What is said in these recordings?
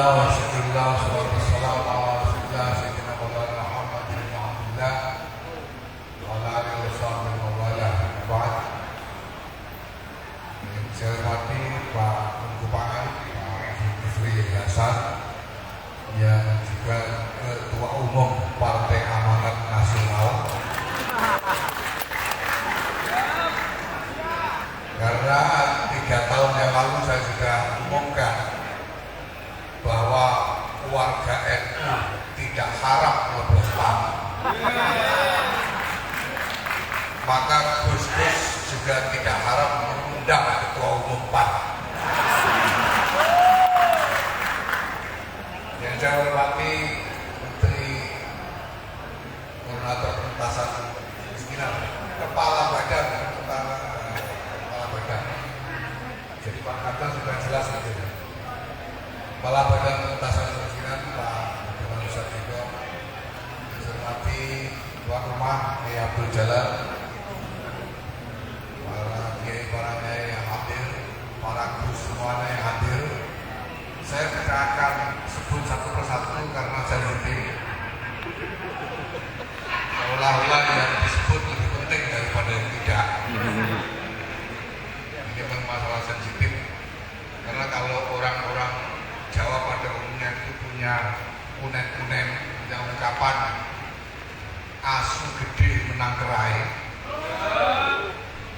Alhamdulillah wa syukurillah wassalatu wassalamu ala rasulillah sayyidina maulana Muhammad bin Abdullah wa ala alihi wa sahbihi wa wala ba'd. Saya hormati Pak Bupati Pak Zulkifli Hasan yang juga Ketua Umum Partai Amanat Nasional. Karena 3 tahun yang lalu saya sudah umumkan bahwa warga NU tidak haram nyoblos PAN. Maka Gus-Gus juga tidak haram mengundang Ketua Umum PAN. Yang saya hormati Menteri Koordinator Pengentasan Kemiskinan, Kepala Badan. Jadi Pak Kata sudah jelas gitu ya. Kepala Badan Pengentasan Kemiskinan Pak Abdul Sadiko, saya hormati tuan rumah Kiai Abdul Jalal, para kiai yang hadir, para guru semuanya yang hadir. Saya tidak akan sebut satu persatu karena saya penting. Seolah-olah yang disebut lebih penting daripada yang tidak. Ini memang masalah sensitif. Karena kalau orang-orang Jawa pada umumnya itu punya unen-unen yang ungkapan asu gede menang kerai.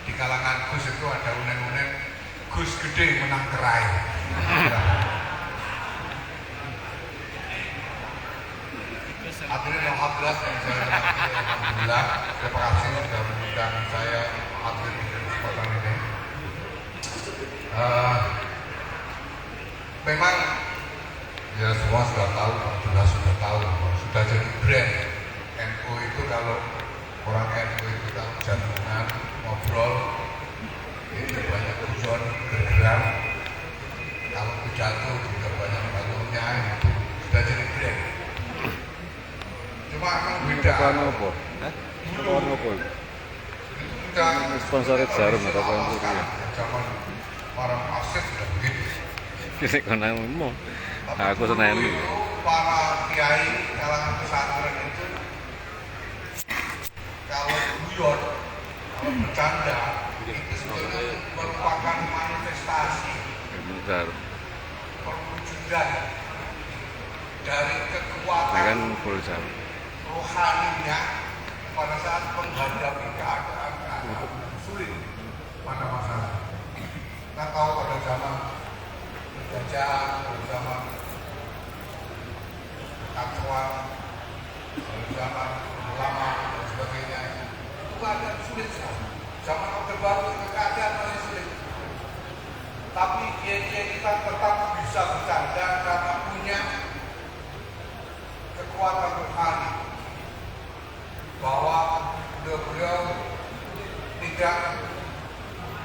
Di kalangan Gus itu ada unen-unen Gus gede menang kerai. Hadirin yang hadirat yang saya hormati, alhamdulillah, terima kasih sudah mengundang saya hadir di kesempatan ini. Memang ya semua sudah tahu, alhamdulillah sudah tahu, sudah jadi brand. NU itu kalau orang NU itu kan jantungan, ngobrol, itu banyak hujan, bergerak. Kalau jatuh juga banyak batunya, itu sudah jadi brand. Cuma kan beda. Apa? Sponsorit jarum atau apa itu? Zaman orang asing sudah begitu. Kita kena mau. Aku senang ini. Para kiai kalangan pesantren itu kalau guyon, kalau bercanda itu sebetulnya merupakan manifestasi perwujudan dari kekuatan kan full jam. rohaninya pada saat menghadapi keadaan sulit pada masa. Kita tahu pada zaman penjajahan, pada zaman kekacauan, pada zaman ulama dan sebagainya, itu keadaan sulit sekali. Zaman Orde Baru itu keadaan masih sulit. Tapi kiai-kiai kita tetap bisa bercanda karena punya kekuatan rohani, bahwa beliau tidak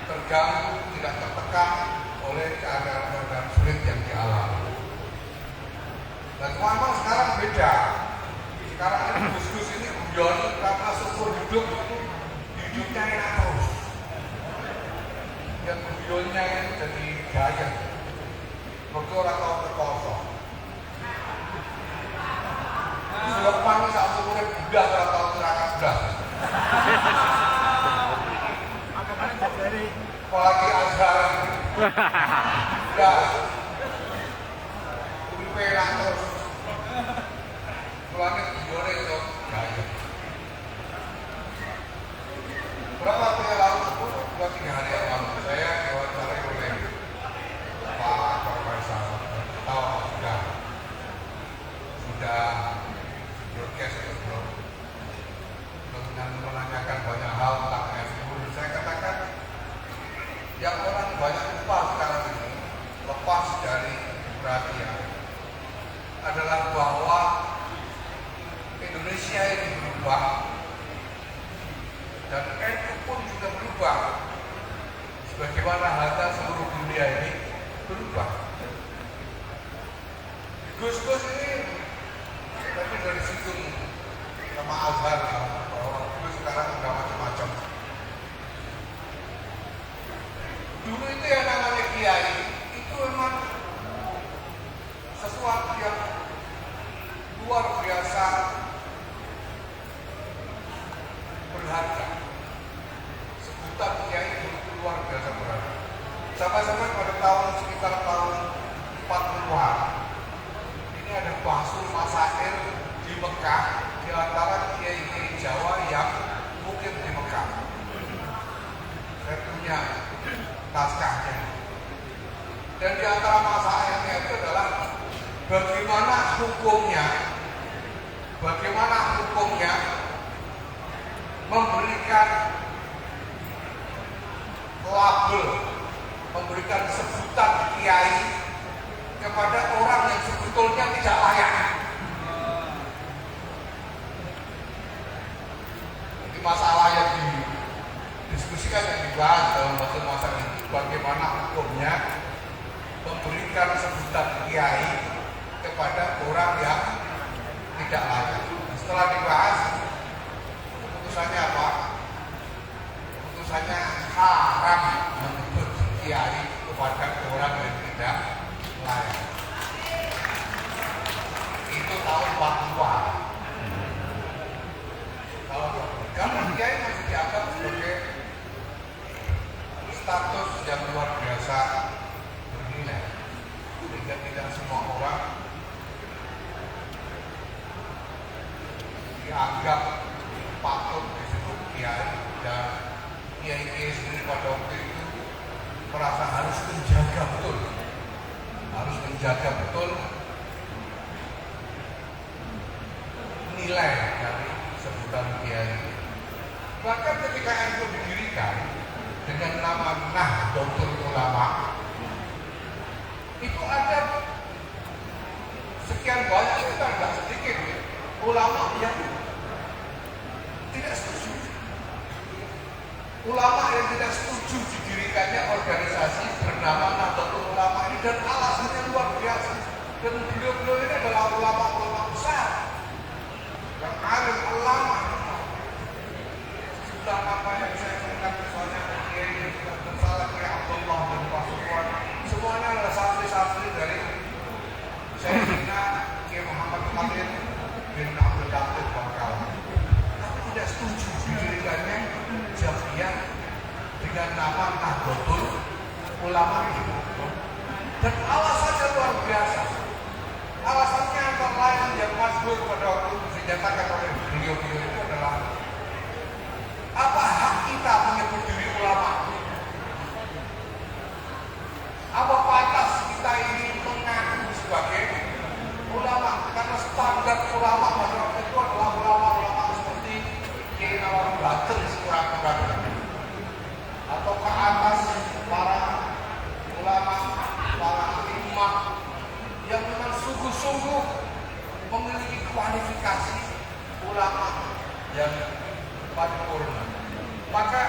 terganggu, tidak tertekan oleh keadaan sulit yang dialami. Dan memang sekarang beda. Sekarang ini Gus-Gus ini guyon karena seumur hidup hidupnya enak terus. Yang guyonnya itu jadi gaya. Mereka orang tahu terkosong. Selepan ini saat umurnya budak orang tahu terakan budak. Apalagi Azhar. Budak. Uripe enak terus. Mulanya guyonnya itu gaya. Berapa waktu yang lalu, 2-3 hari yang lalu, saya diwawancarai oleh Pak Profesor. Tahu sudah broadcast itu belum. Dengan menanyakan banyak hal tentang NU, saya katakan yang orang banyak lupa sekarang ini, lepas dari perhatian, adalah bahwa Indonesia ini berubah. Dan NU pun juga berubah. Sebagaimana halnya seluruh dunia ini berubah. Gus-Gus ini, tapi dari situ nama Azhar, bahwa Gus sekarang sudah macam-macam. Dulu itu yang namanya kiai, itu memang sesuatu Sampai-sampai pada tahun sekitar tahun 40-an ini ada basul masail di Mekah di antara kiai-kiai Jawa yang mungkin di Mekah. Saya punya naskahnya. Dan di antara masalahnya itu adalah bagaimana hukumnya memberikan label, memberikan sebutan kiai kepada orang yang sebetulnya tidak layak. Ini masalah yang didiskusikan, yang dibahas dalam masalah itu, bagaimana hukumnya memberikan sebutan kiai kepada orang yang tidak layak. Setelah dibahas, keputusannya apa? Keputusannya haram menyebut kiai kepada orang yang tidak layak. Itu tahun 40-an. Karena kiai masih dianggap sebagai status yang luar biasa bernilai, sehingga tidak semua orang dianggap patut disebut kiai, dan kiai-kiai sendiri pada waktu itu merasa harus menjaga betul nilai dari sebutan kiai. Bahkan ketika NU didirikan dengan nama Nahdlatul Ulama, itu ada sekian banyak, itu tidak sedikit ulama yang tidak setuju. Ulama yang tidak setuju didirikannya organisasi bernama Nahdlatul Ulama ini, dan alasannya luar biasa. Dan beliau-beliau ini adalah ulama-ulama besar yang alim, ulama. Sudah apa yang saya ingat, misalnya Kiai Tersalah, Kiai Abdullah dan Pasuruan, semuanya adalah santri-santri dari Sayyidina Kiai Muhammad Khalid bin Abdul Qadir Bangkalan. Tapi tidak setuju didirikannya Jamiah dengan nama Nahdlatul Ulama itu. Dan alasannya luar biasa. Alasannya antara lain yang masyhur pada waktu itu dinyatakan oleh beliau-beliau itu adalah, apa hak kita menyebut diri ulama? Apa pantas kita ini mengaku sebagai ulama? Karena standar ulama pada waktu itu adalah ulama-ulama seperti Kiai Nawawi Bater sekurang-kurangnya, atau ke atas para ulama, para imam yang memang sungguh-sungguh memiliki kualifikasi ulama yang paripurna. Maka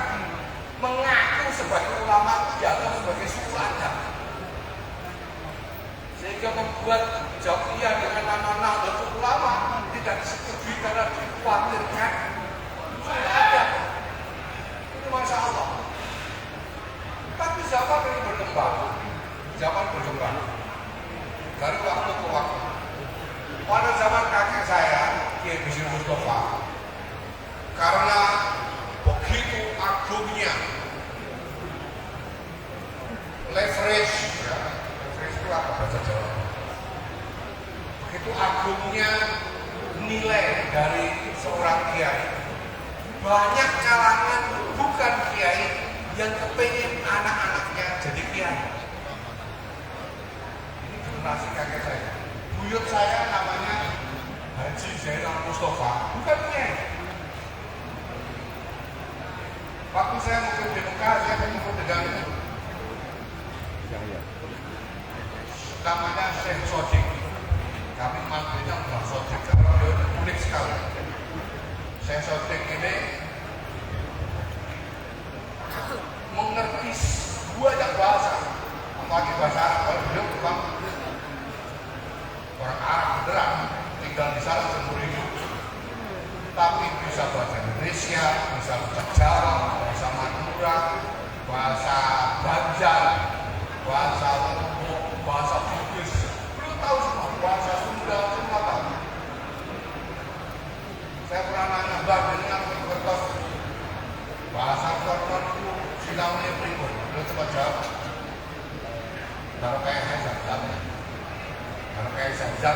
mengaku sebagai ulama itu dianggap sebagai suku adab, sehingga membuat Jamiah dengan nama Nahdlatul Ulama tidak disetujui karena dikhawatirkan suku adab. Itu Masya Allah. Tapi zaman ini berkembang, dari waktu ke waktu. Pada zaman kakek saya, Kiai Bisri Mustafa, karena begitu agungnya leverage itu apa bahasa Jawa? Begitu agungnya nilai dari seorang kiai, banyak kalangan bukan kiai yang kepengen anak-anaknya jadi kiai. Ini generasi kakek saya. Buyut saya namanya Haji Zainal Mustafa, bukan kiai. Waktu saya mungkin di Mekah, saya ketemu dengan namanya Syekh Sodik. Kami manggilnya Mbah Sodik karena beliau unik sekali. Syekh Sodik ini mengerti banyak bahasa, apalagi bahasa Arab. Kalau beliau bukan orang Arab beneran, tinggal di sana seumur hidup, tapi bisa bahasa Indonesia, bisa bahasa Jawa, bahasa Madura, bahasa Banjar, bahasa Lombok, bahasa Bugis. Beliau tahu semua, bahasa Sunda, semua tahu. Saya pernah nanya, Mbak, dengan berkos bahasa Konon itu sinaunya berikut. Beliau coba jawab, Zat.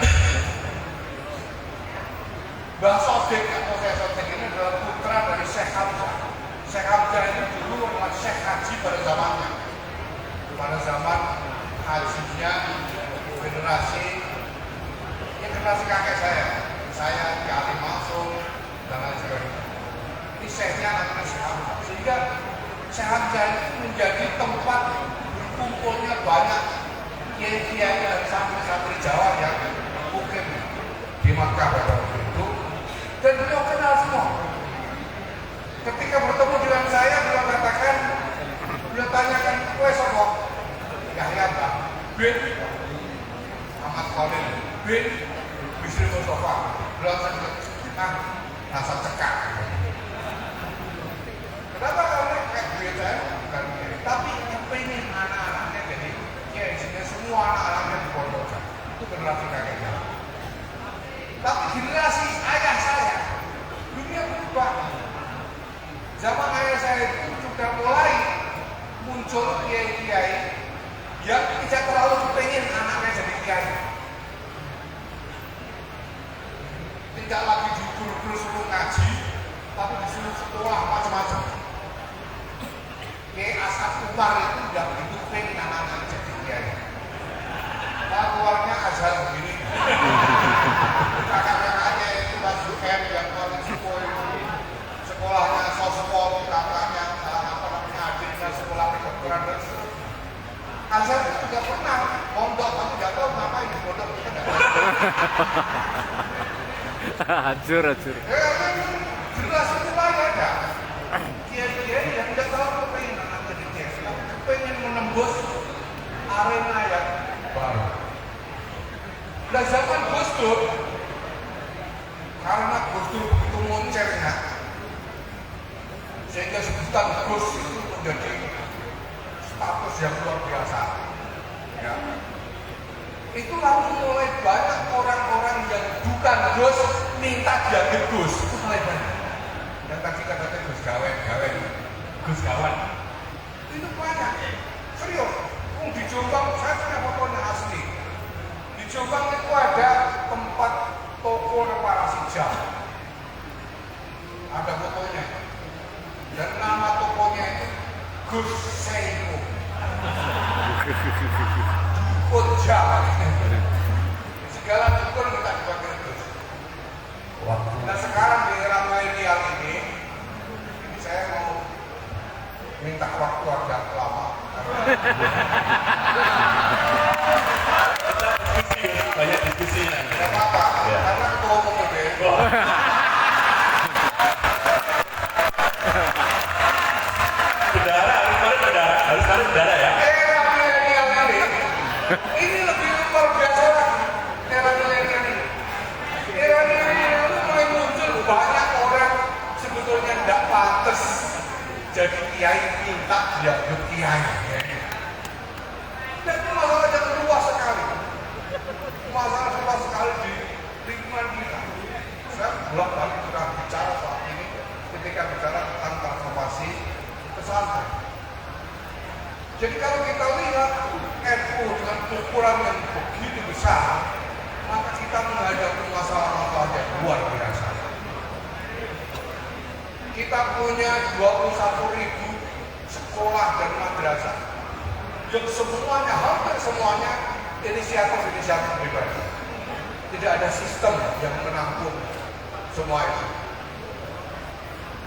Mbah Sodik atau Syekh Sodik ini adalah putra dari Syekh Hamzah. Syekh Hamzah ini dulu adalah Syekh Haji pada zamannya. Pada zaman hajinya generasi kakek saya di Ali Mansur dan lain sebagainya. Ini Syekhnya namanya Syekh Hamzah. Sehingga Syekh Hamzah ini menjadi tempat berkumpulnya banyak kiai-kiai dan santri-santri Jawa yang mukim di Makkah pada waktu itu. Dan beliau kenal semua. Ketika bertemu dengan saya, beliau katakan, beliau tanyakan, "Kowe sapa?" Yahya Mbah, bin Ahmad Khalil, bin Bisri Mustafa. Beliau tanya, rasa cekak. Kenapa karena kayak beda? Bukan kiai, tapi pengen anak-anaknya jadi kiai, sehingga semua anak-anaknya di pondok. Itu generasi kakeknya. Tapi generasi ayah saya, dunia berubah. Zaman ayah saya itu sudah mulai muncul kiai-kiai yang tidak terlalu pengen anaknya jadi kiai. Tidak lagi disuruh suruh ngaji, tapi disuruh sekolah macam-macam. Kiai Asad Umar itu tidak begitu pengen anaknya jadi kiai. Nah, keluarnya Azhar begini. Kakak-kakaknya itu masuk camp yang paling sekolahnya sospol, kakaknya adiknya sekolah kedokteran dan seterusnya. Azhar itu tidak pernah pondok, tapi tidak tahu ngapain di pondok kita tidak tahu. Hancur. Jelas itu ada kiai-kiai yang tidak tahu kepengen anak jadi kiai, tapi kepengen menembus arena yang baru. Dan zaman Gus Dur, karena Gus Dur begitu moncernya, sehingga sebutan Gus itu menjadi status yang luar biasa. Ya. Itu lalu mulai banyak orang-orang yang bukan Gus minta jadi Gus. Itu mulai banyak. Dan tadi kata Gus Gawen, Gus Gawan. Itu banyak. Serius. Di Jombang, saya punya fotonya asli. Di Jombang itu ada tempat toko reparasi jam. Ada fotonya. Dan nama tokonya itu Gus Seiko. Dukun jam. Segala dukun kita dipakai Gus. Nah sekarang di era milenial ini saya mau minta waktu agak lama. Banyak diskusinya. Tidak apa-apa, karena ketua umum gede. Harus bendara ya. Era milenial ini lebih luar biasa lagi. Era milenial ini mulai muncul banyak orang sebetulnya tidak pantas jadi kiai, minta dianggap kiai. Dan itu masalah yang luas sekali. Masalah luas sekali di lingkungan kita. Saya bolak-balik sudah bicara soal ini ketika bicara tentang transformasi pesantren. Jadi kalau kita lihat NU dengan ukuran yang begitu besar, maka kita menghadapi masalah-masalah yang luar biasa. Kita punya 21.000 sekolah dan madrasah yang semuanya, hampir semuanya inisiatif pribadi. Tidak ada sistem yang menampung semua itu.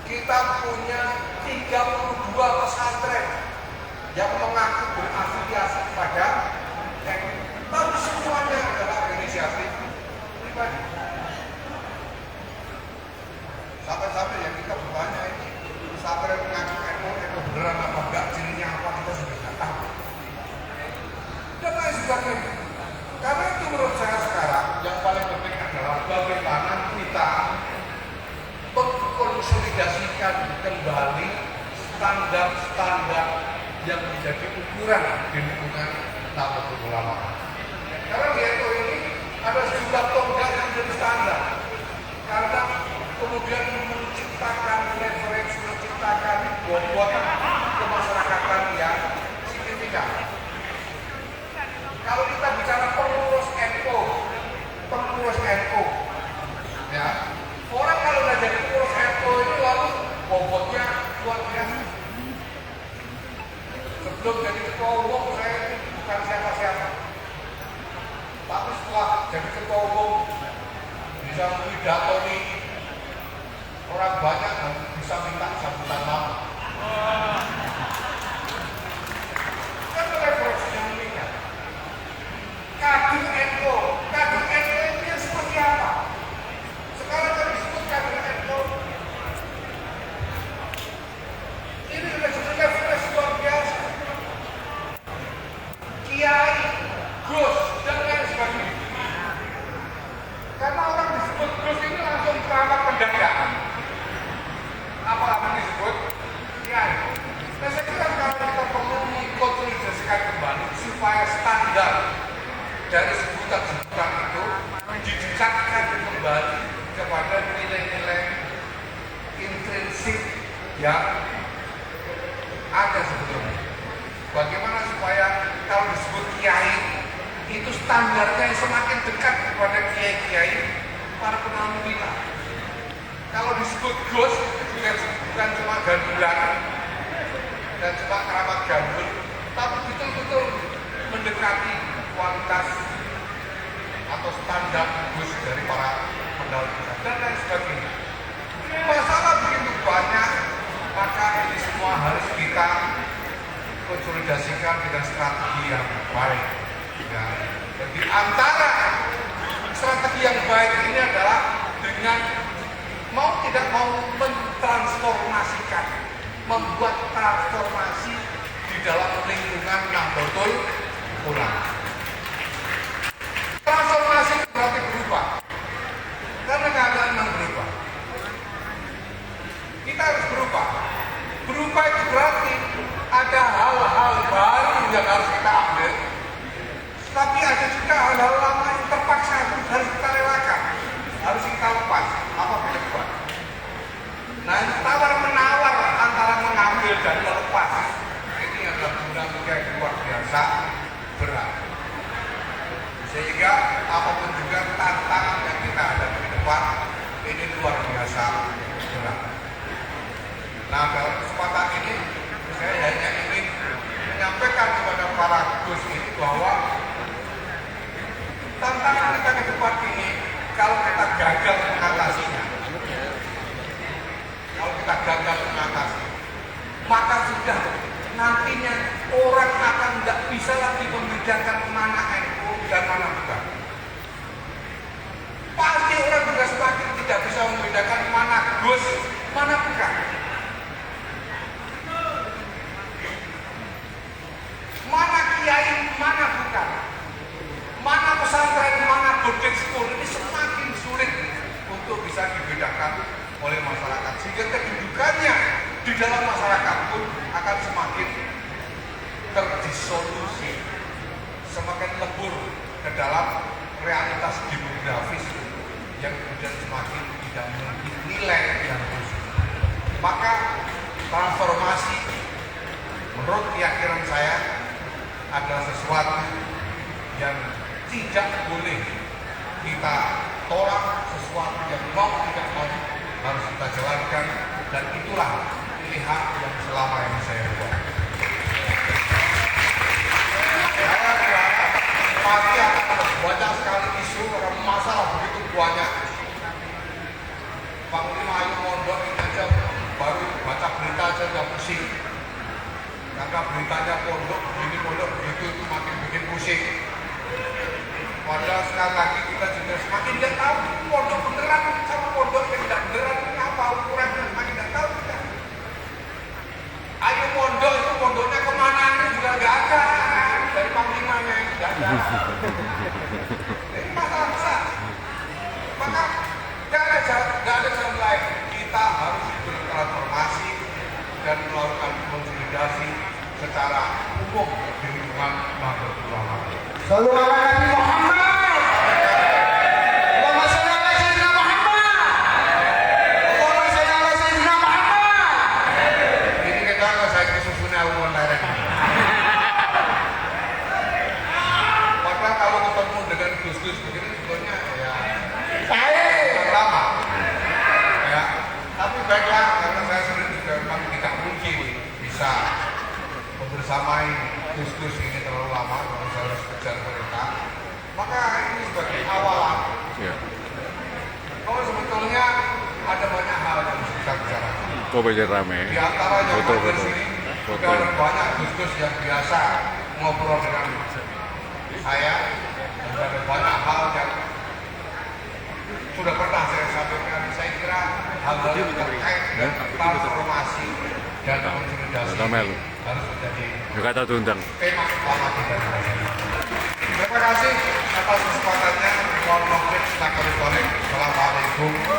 Kita punya 32 pesantren yang mengaku berafiliasi kepada NU, tapi semuanya adalah inisiatif pribadi. Sampai-sampai yang kita bertanya ini pesantren mengaku NU beneran apa enggak, cirinya apa kita sudah tidak tahu. Dan lain sebagainya. Karena itu menurut saya sekarang yang paling penting adalah bagaimana kita mengkonsolidasikan kembali standar-standar yang menjadi ukuran di lingkungan Nahdlatul Ulama. Karena di NU ini ada sejumlah tonggak yang menjadi standar. Karena kemudian menciptakan referensi, menciptakan bobot kemasyarakatan yang signifikan. Kalau kita bicara pengurus NU, Ya, orang kalau udah jadi pengurus NU itu lalu bobotnya luar biasa. Sebelum jadi ketua umum saya bukan siapa-siapa. Tapi setelah jadi ketua umum bisa mengidatoni orang banyak dan bisa minta sambutan lama. Kan referensinya meningkat. Kader NU itu yang seperti apa? Sekarang kan disebut kader NU. Ini sudah sebenarnya fresh luar biasa. Kiai, Gus, dan lain sebagainya. Karena orang disebut Gus ini langsung perangkat pendagang. Apalagi disebut Kiai. Nah, saya kira kalau kita perlu mengkonsolidasikan kembali supaya standar dari sebutan-sebutan itu didekatkan kembali kepada nilai-nilai intrinsik yang ada sebetulnya. Bagaimana supaya kalau disebut kiai itu standarnya semakin dekat kepada kiai-kiai para penanam kita. Kalau disebut Gus bukan cuma gandulan dan cuma kerabat gandul, tapi betul-betul mendekati kualitas atau standar Gus dari para pendahulu kita dan lain sebagainya. Masalah begitu banyak, maka ini semua harus kita konsolidasikan dengan strategi yang baik. Ya. Jadi antara strategi yang baik ini adalah dengan mau tidak mau mentransformasikan, membuat transformasi di dalam lingkungan yang betul kurang. Transformasi berarti berubah, karena keadaan memang berubah. Kita harus berubah. Berubah itu berarti ada hal-hal baru yang harus kita ambil, tapi ada juga hal-hal lama yang terpaksa harus kita relakan, harus kita lepas. Apa berubah? Nah, ini tawar-menawar antara mengambil dan melepas. Ini adalah dinamika yang luar biasa berat. Sehingga apapun juga tantangan yang kita hadapi ke depan, ini luar biasa berat. Nah, dalam kesempatan ini saya hanya ingin menyampaikan kepada para Gus ini bahwa tantangan kita ke depan ini kalau kita gagal mengatasinya, maka sudah nantinya orang akan tidak bisa lagi membedakan mana NU dan mana bukan. Pasti orang juga semakin tidak bisa membedakan mana Gus, mana bukan. Mana kiai, mana bukan. Mana pesantren, mana boarding school, ini semakin sulit untuk bisa dibedakan oleh masyarakat. Sehingga kedudukannya di dalam masyarakat pun akan semakin terdisolusi, semakin lebur ke dalam realitas demografis yang kemudian semakin tidak memiliki nilai yang khusus. Maka transformasi menurut keyakinan saya adalah sesuatu yang tidak boleh kita tolak, sesuatu yang mau tidak mau harus kita jalankan, dan itulah pilihan yang selama ini saya buat. Saya berharap pasti akan banyak sekali isu karena masalah begitu banyak. Panglima Ayu Mondok ini aja baru baca berita aja udah pusing. Karena beritanya pondok begini, pondok begitu, itu makin bikin pusing. Padahal sekali lagi kita juga semakin tidak tahu pondok beneran sama pondok yang tidak beneran ini apa ukurannya, semakin tidak tahu kita. Ayo pondok itu pondoknya kemana ini juga nggak ada dari panglimanya yang tidak ada. Ini masalah besar. Maka nggak ada jalan lain. Kita harus bertransformasi dan melakukan konsolidasi secara umum di lingkungan Nahdlatul Ulama. Sallu ala Nabi Muhammad. Allahumma shalli ala Sayyidina Muhammad. Allahumma shalli ala Sayyidina Muhammad. Ini kita nggak saya kesusunnya umum lain. Padahal kalau ketemu dengan Gus-Gus begini sebetulnya ya lama. harus kejar mereka. Maka ini sebagai awalan. Ya. Kalau sebetulnya ada banyak hal yang harus kita bicarakan. Kok banyak rame? Di antaranya Foto, di foto. sini Foto. sudah ada banyak gus-gus yang biasa ngobrol dengan saya. Dan ada banyak hal yang sudah pernah saya sampaikan. Saya kira hal-hal yang terkait dengan transformasi dan konsolidasi Tamel. harus menjadi Ya kata tundang. tema utama kita. Terima kasih atas kesempatannya. Mohon maaf, kita kembali. Assalamualaikum